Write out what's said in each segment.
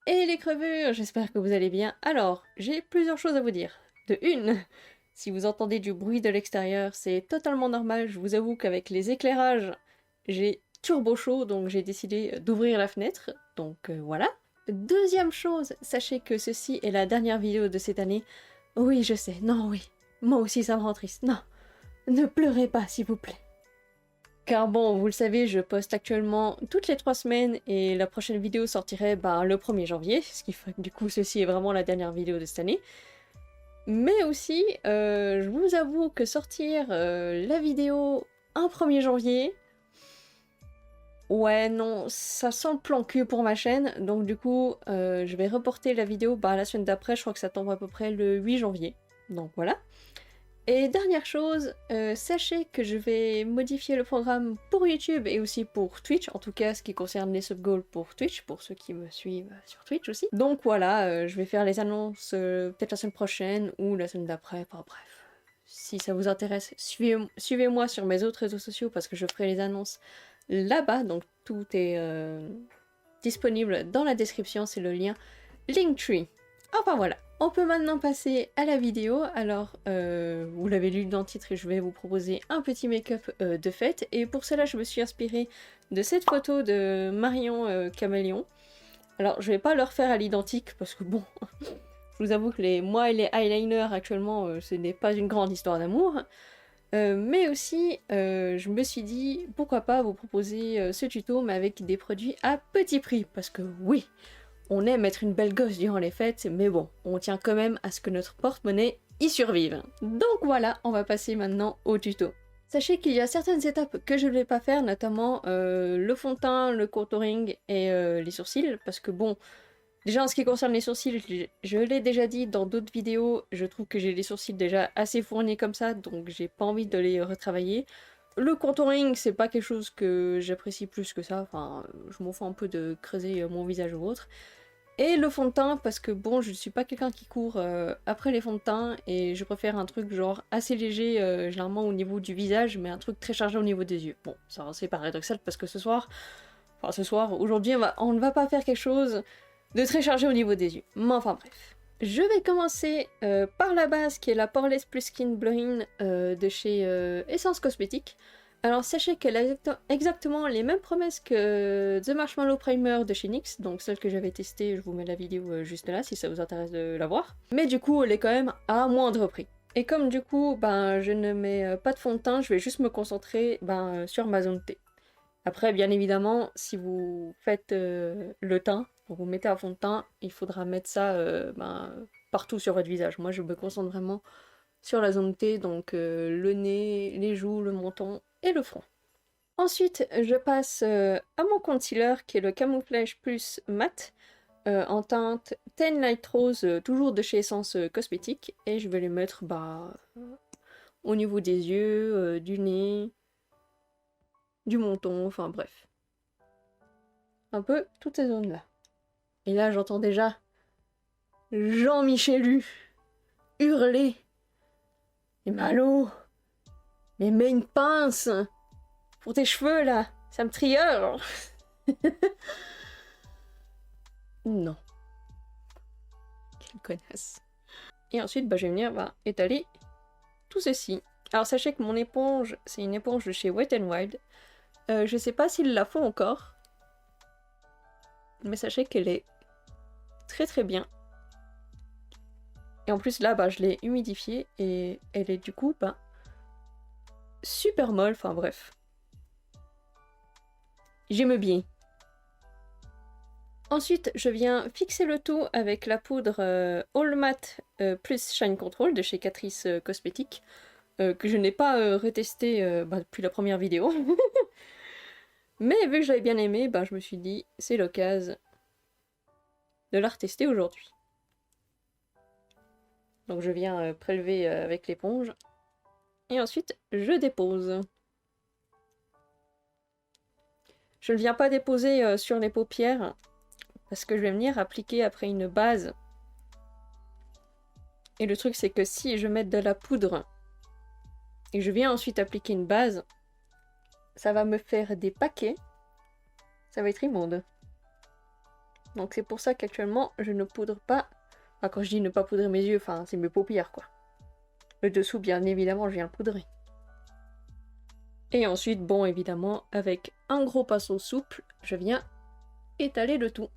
Et les crevures, j'espère que vous allez bien. Alors, j'ai plusieurs choses à vous dire. De une, si vous entendez du bruit de l'extérieur, c'est totalement normal. Je vous avoue qu'avec les éclairages, j'ai turbo chaud, donc j'ai décidé d'ouvrir la fenêtre. Donc voilà. Deuxième chose, sachez que ceci est la dernière vidéo de cette année. Oui, je sais, non, oui. Moi aussi, ça me rend triste. Non, ne pleurez pas, s'il vous plaît. Car bon, vous le savez, je poste actuellement toutes les 3 semaines et la prochaine vidéo sortirait le 1er janvier, ce qui fait que du coup ceci est vraiment la dernière vidéo de cette année. Mais aussi, je vous avoue que sortir la vidéo un 1er janvier, ouais non, ça sent le plan cul pour ma chaîne, donc du coup je vais reporter la vidéo la semaine d'après, je crois que ça tombe à peu près le 8 janvier. Donc voilà. Et dernière chose, sachez que je vais modifier le programme pour YouTube et aussi pour Twitch, en tout cas ce qui concerne les sub-goals pour Twitch, pour ceux qui me suivent sur Twitch aussi. Donc voilà, je vais faire les annonces peut-être la semaine prochaine ou la semaine d'après, enfin bref. Si ça vous intéresse, suivez-moi sur mes autres réseaux sociaux parce que je ferai les annonces là-bas, donc tout est disponible dans la description, c'est le lien Linktree. Enfin voilà, on peut maintenant passer à la vidéo. Alors, vous l'avez lu dans le titre et je vais vous proposer un petit make-up de fête. Et pour cela, je me suis inspirée de cette photo de Marion Caméléon. Alors, je vais pas le refaire à l'identique parce que bon, je vous avoue que moi et les eyeliners actuellement, ce n'est pas une grande histoire d'amour. Mais aussi, je me suis dit, pourquoi pas vous proposer ce tuto, mais avec des produits à petit prix. Parce que oui, on aime être une belle gosse durant les fêtes, mais bon, on tient quand même à ce que notre porte-monnaie y survive. Donc voilà, on va passer maintenant au tuto. Sachez qu'il y a certaines étapes que je ne vais pas faire, notamment le fond de teint, le contouring et les sourcils, parce que bon, déjà en ce qui concerne les sourcils, je l'ai déjà dit dans d'autres vidéos, je trouve que j'ai les sourcils déjà assez fournis comme ça, donc j'ai pas envie de les retravailler. Le contouring, c'est pas quelque chose que j'apprécie plus que ça, enfin, je m'en fous un peu de creuser mon visage ou autre. Et le fond de teint, parce que bon, je suis pas quelqu'un qui court après les fonds de teint, et je préfère un truc genre assez léger, généralement au niveau du visage, mais un truc très chargé au niveau des yeux. Bon, ça c'est paradoxal parce que aujourd'hui, on ne va pas faire quelque chose de très chargé au niveau des yeux. Mais enfin bref. Je vais commencer par la base qui est la Poreless Plus Skin Blur-In de chez Essence Cosmétique. Alors sachez qu'elle a exactement les mêmes promesses que The Marshmallow Primer de chez NYX, donc celle que j'avais testée, je vous mets la vidéo juste là si ça vous intéresse de la voir. Mais du coup elle est quand même à moindre prix. Et comme du coup je ne mets pas de fond de teint, je vais juste me concentrer sur ma zone T. Après bien évidemment si vous faites le teint, vous mettez à fond de teint, il faudra mettre ça partout sur votre visage. Moi je me concentre vraiment sur la zone T, donc le nez, les joues, le menton et le front. Ensuite, je passe à mon concealer qui est le Camouflage Plus Matte en teinte Tan Light Rose, toujours de chez Essence Cosmétique, et je vais les mettre au niveau des yeux, du nez, du menton, enfin bref. Un peu toutes ces zones-là. Et là, j'entends déjà Jean-Michel hurler. Mais Malo, mais mets une pince pour tes cheveux là, ça me trigger. Non. Quelle connasse. Et ensuite, je vais venir étaler tout ceci. Alors sachez que mon éponge, c'est une éponge de chez Wet n Wild. Je sais pas s'ils la font encore. Mais sachez qu'elle est très très bien. Et en plus là, je l'ai humidifiée et elle est du coup, super molle. Enfin bref. J'aime bien. Ensuite, je viens fixer le tout avec la poudre All Matte plus Shine Control de chez Catrice Cosmétique, que je n'ai pas retesté depuis la première vidéo. Mais vu que j'avais bien aimé, je me suis dit, c'est l'occasion de la retester aujourd'hui. Donc je viens prélever avec l'éponge. Et ensuite, je dépose. Je ne viens pas déposer sur les paupières, parce que je vais venir appliquer après une base. Et le truc, c'est que si je mets de la poudre, et je viens ensuite appliquer une base, ça va me faire des paquets. Ça va être immonde. Donc c'est pour ça qu'actuellement je ne poudre pas. Enfin, quand je dis ne pas poudrer mes yeux, enfin c'est mes paupières quoi. Le dessous bien évidemment je viens le poudrer. Et ensuite, bon évidemment, avec un gros pinceau souple, je viens étaler le tout.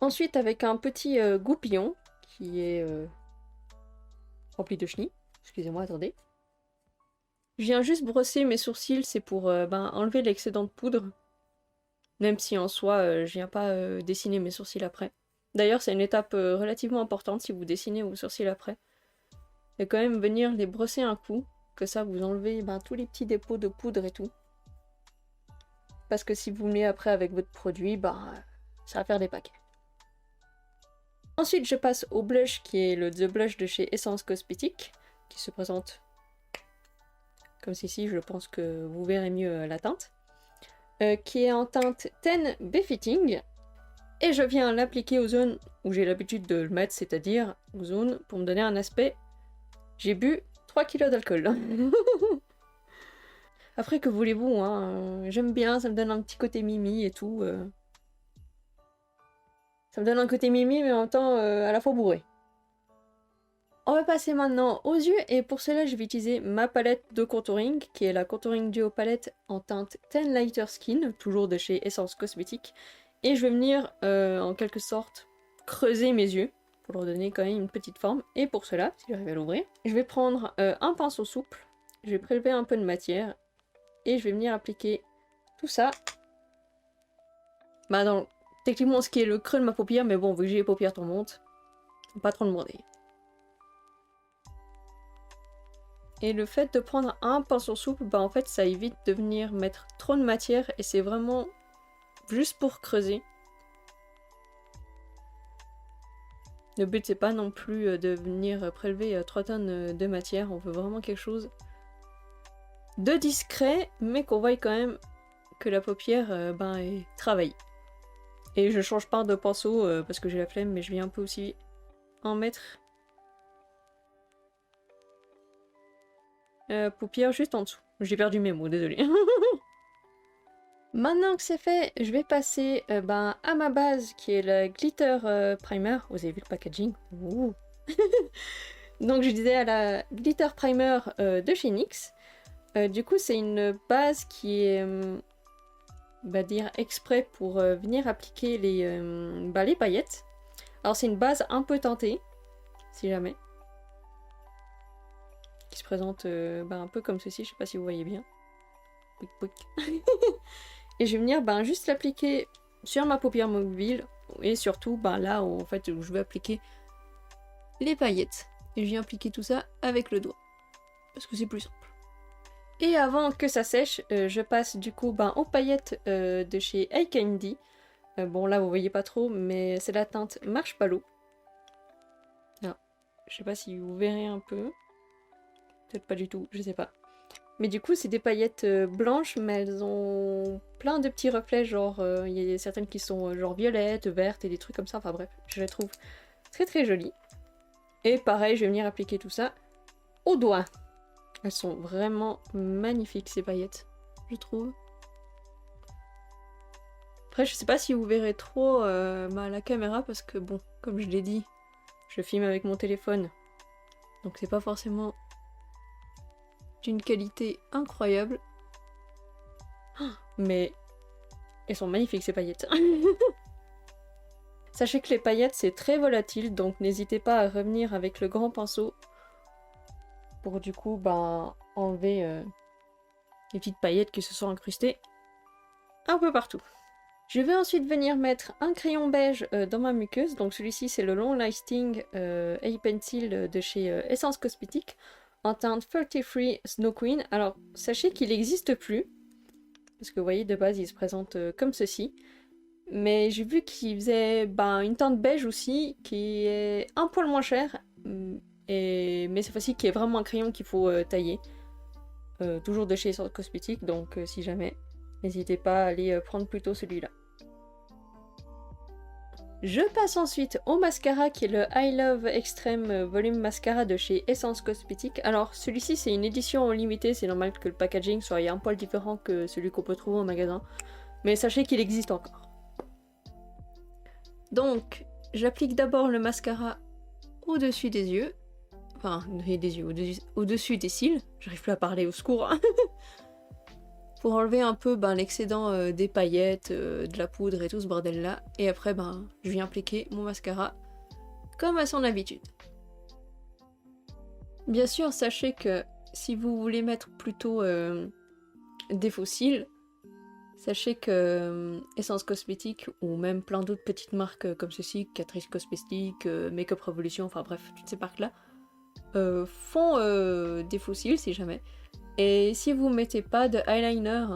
Ensuite avec un petit goupillon qui est rempli de chenilles. Excusez-moi, attendez. Je viens juste brosser mes sourcils, c'est pour enlever l'excédent de poudre. Même si en soi, je viens pas dessiner mes sourcils après. D'ailleurs, c'est une étape relativement importante si vous dessinez vos sourcils après. Et quand même venir les brosser un coup, que ça vous enlevez tous les petits dépôts de poudre et tout. Parce que si vous venez après avec votre produit, ça va faire des paquets. Ensuite, je passe au blush qui est le The Blush de chez Essence Cosmétique, qui se présente comme ceci, je pense que vous verrez mieux la teinte, qui est en teinte Ten Befitting, et je viens l'appliquer aux zones où j'ai l'habitude de le mettre, c'est-à-dire aux zones pour me donner un aspect j'ai bu 3 kilos d'alcool. Après, que voulez-vous, hein, j'aime bien, ça me donne un petit côté mimi et tout. Ça me donne un côté mimi, mais en même temps à la fois bourré. On va passer maintenant aux yeux, et pour cela, je vais utiliser ma palette de contouring, qui est la Contouring Duo Palette en teinte Ten Lighter Skin, toujours de chez Essence Cosmétique. Et je vais venir, en quelque sorte, creuser mes yeux, pour leur donner quand même une petite forme. Et pour cela, si j'arrive à l'ouvrir, je vais prendre un pinceau souple, je vais prélever un peu de matière, et je vais venir appliquer tout ça dans techniquement ce qui est le creux de ma paupière, mais bon, vu que j'ai les paupières tombantes, pas trop demander. Et le fait de prendre un pinceau souple, en fait ça évite de venir mettre trop de matière, et c'est vraiment juste pour creuser. Le but c'est pas non plus de venir prélever 3 tonnes de matière, on veut vraiment quelque chose de discret, mais qu'on voit quand même que la paupière est travaillée. Et je change pas de pinceau parce que j'ai la flemme, mais je viens un peu aussi en mettre paupière juste en dessous. J'ai perdu mes mots, désolé. Maintenant que c'est fait, je vais passer à ma base qui est le Glitter Primer. Vous avez vu le packaging? Ouh. Donc je disais à la Glitter Primer de chez NYX. Du coup c'est une base qui est dire exprès pour venir appliquer les paillettes. Alors c'est une base un peu teintée, si jamais. Qui se présente un peu comme ceci, je sais pas si vous voyez bien. Pouic, pouic. Et je vais venir juste l'appliquer sur ma paupière mobile, et surtout là où, en fait, où je vais appliquer les paillettes. Et je viens appliquer tout ça avec le doigt, parce que c'est plus simple. Et avant que ça sèche, je passe du coup aux paillettes de chez Eye Candy. Bon là vous voyez pas trop, mais c'est la teinte Marshmallow. Ah, je sais pas si vous verrez un peu. Peut-être pas du tout, je sais pas. Mais du coup c'est des paillettes blanches, mais elles ont plein de petits reflets, genre il y a certaines qui sont genre violettes, vertes et des trucs comme ça, enfin bref, je les trouve très très jolies. Et pareil, je vais venir appliquer tout ça au doigt. Elles sont vraiment magnifiques ces paillettes, je trouve. Après je sais pas si vous verrez trop la caméra parce que bon, comme je l'ai dit, je filme avec mon téléphone. Donc c'est pas forcément d'une qualité incroyable. Mais elles sont magnifiques ces paillettes. Sachez que les paillettes c'est très volatile, donc n'hésitez pas à revenir avec le grand pinceau pour du coup enlever les petites paillettes qui se sont incrustées un peu partout. Je vais ensuite venir mettre un crayon beige dans ma muqueuse, donc celui-ci c'est le Long Lasting Eye Pencil de chez Essence Cosmétique en teinte 33 Snow Queen. Alors sachez qu'il n'existe plus, parce que vous voyez de base il se présente comme ceci, mais j'ai vu qu'il faisait une teinte beige aussi qui est un poil moins chère, mais cette fois-ci qui est vraiment un crayon qu'il faut tailler, toujours de chez Essence Cosmétique, donc si jamais, n'hésitez pas à aller prendre plutôt celui-là. Je passe ensuite au mascara qui est le I Love Extreme Volume Mascara de chez Essence Cosmétique. Alors celui-ci c'est une édition limitée, c'est normal que le packaging soit un poil différent que celui qu'on peut trouver au magasin, mais sachez qu'il existe encore. Donc, j'applique d'abord le mascara au-dessus des yeux. Enfin, des yeux, au-dessus des cils. J'arrive plus à parler, au secours. Pour enlever un peu l'excédent des paillettes, de la poudre et tout ce bordel-là. Et après, je viens appliquer mon mascara comme à son habitude. Bien sûr, sachez que si vous voulez mettre plutôt des faux cils, sachez que Essence Cosmétique ou même plein d'autres petites marques comme ceci, Catrice Cosmétique, Makeup Revolution, enfin bref, toutes ces marques-là, font des faux cils si jamais. Et si vous mettez pas de eyeliner,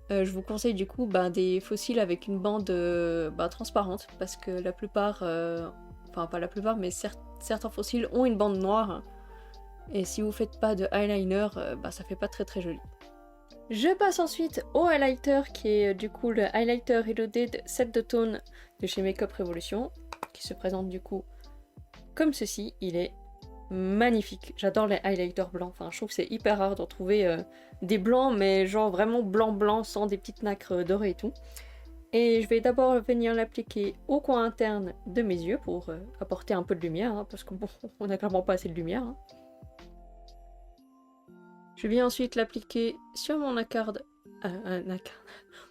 je vous conseille du coup des faux cils avec une bande transparente, parce que la plupart, enfin pas la plupart, mais certains faux cils ont une bande noire. Et si vous faites pas de eyeliner, ça fait pas très très joli. Je passe ensuite au highlighter qui est du coup le highlighter Reloaded Set de Tone de chez Makeup Revolution, qui se présente du coup comme ceci. Il est magnifique. J'adore les highlighters blancs. Enfin, je trouve que c'est hyper rare d'en trouver des blancs, mais genre vraiment blanc sans des petites nacres dorées et tout. Et je vais d'abord venir l'appliquer au coin interne de mes yeux pour apporter un peu de lumière, parce que bon, on a clairement pas assez de lumière. Je viens ensuite l'appliquer sur mon arcade.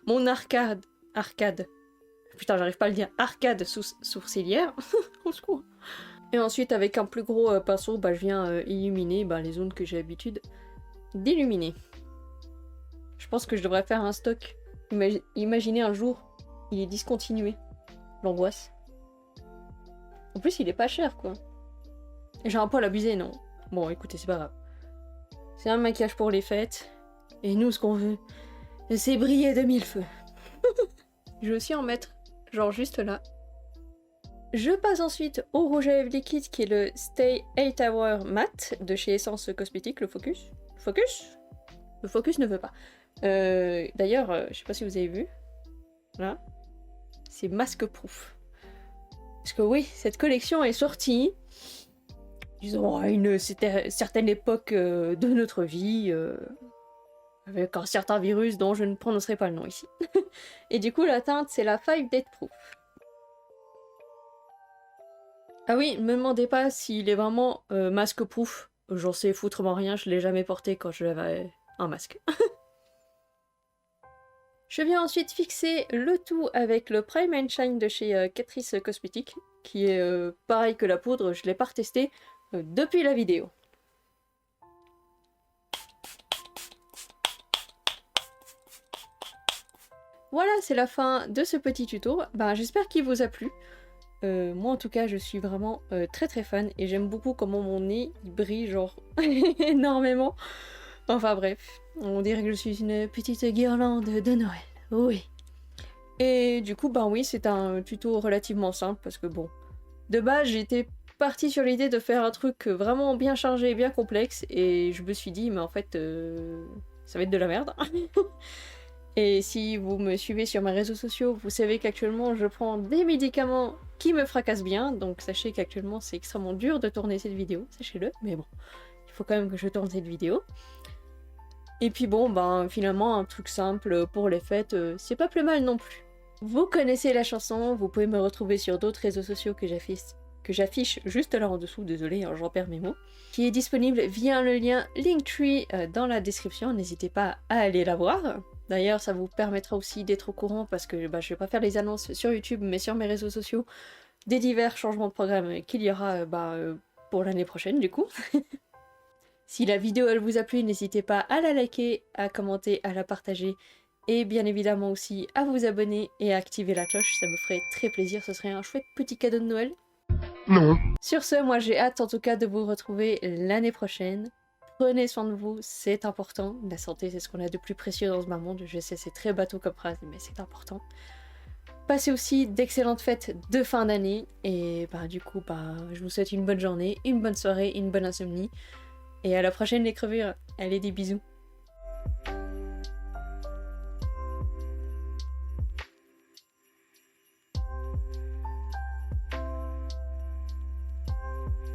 Mon arcade. Putain, j'arrive pas à le dire. Arcade sourcilière. Au secours. Et ensuite, avec un plus gros pinceau, je viens illuminer les zones que j'ai l'habitude d'illuminer. Je pense que je devrais faire un stock. Imaginez un jour, il est discontinué. L'angoisse. En plus, il est pas cher, quoi. J'ai un poil abusé, non? Bon, écoutez, c'est pas grave. C'est un maquillage pour les fêtes. Et nous, ce qu'on veut, c'est briller de mille feux. Je vais aussi en mettre, genre juste là. Je passe ensuite au rouge à lèvres liquide qui est le Stay 8 Hour Matte de chez Essence Cosmétique, le Focus. Le Focus ne veut pas. D'ailleurs, je sais pas si vous avez vu. Là. C'est Mask Proof. Parce que oui, cette collection est sortie. Disons, à une certaine époque de notre vie, avec un certain virus dont je ne prononcerai pas le nom ici. Et du coup, la teinte, c'est la 5 Date Proof. Ah oui, ne me demandez pas s'il est vraiment masque proof. J'en sais foutrement rien, je l'ai jamais porté quand j'avais un masque. Je viens ensuite fixer le tout avec le Prime and Shine de chez Catrice Cosmétique, qui est pareil que la poudre, je l'ai pas retesté depuis la vidéo. Voilà, c'est la fin de ce petit tuto. J'espère qu'il vous a plu. Moi en tout cas je suis vraiment très très fan et j'aime beaucoup comment mon nez il brille genre énormément. Enfin bref, on dirait que je suis une petite guirlande de Noël, oui. Et du coup oui, c'est un tuto relativement simple parce que bon, de base j'étais partie sur l'idée de faire un truc vraiment bien chargé et bien complexe et je me suis dit mais en fait ça va être de la merde. Et si vous me suivez sur mes réseaux sociaux, vous savez qu'actuellement je prends des médicaments qui me fracassent bien, donc sachez qu'actuellement c'est extrêmement dur de tourner cette vidéo, sachez-le, mais bon, il faut quand même que je tourne cette vidéo. Et puis bon, finalement un truc simple pour les fêtes, c'est pas plus mal non plus. Vous connaissez la chanson, vous pouvez me retrouver sur d'autres réseaux sociaux que j'affiche juste là en dessous, désolé, hein, j'en perds mes mots, qui est disponible via le lien Linktree dans la description, n'hésitez pas à aller la voir. D'ailleurs, ça vous permettra aussi d'être au courant parce que je vais pas faire les annonces sur YouTube, mais sur mes réseaux sociaux, des divers changements de programme qu'il y aura pour l'année prochaine du coup. Si la vidéo elle vous a plu, n'hésitez pas à la liker, à commenter, à la partager et bien évidemment aussi à vous abonner et à activer la cloche, ça me ferait très plaisir, ce serait un chouette petit cadeau de Noël. Non. Sur ce, moi j'ai hâte en tout cas de vous retrouver l'année prochaine. Prenez soin de vous, c'est important. La santé, c'est ce qu'on a de plus précieux dans ce bas monde. Je sais, c'est très bateau comme phrase, mais c'est important. Passez aussi d'excellentes fêtes de fin d'année. Et du coup, je vous souhaite une bonne journée, une bonne soirée, une bonne insomnie. Et à la prochaine les crevures. Allez, des bisous.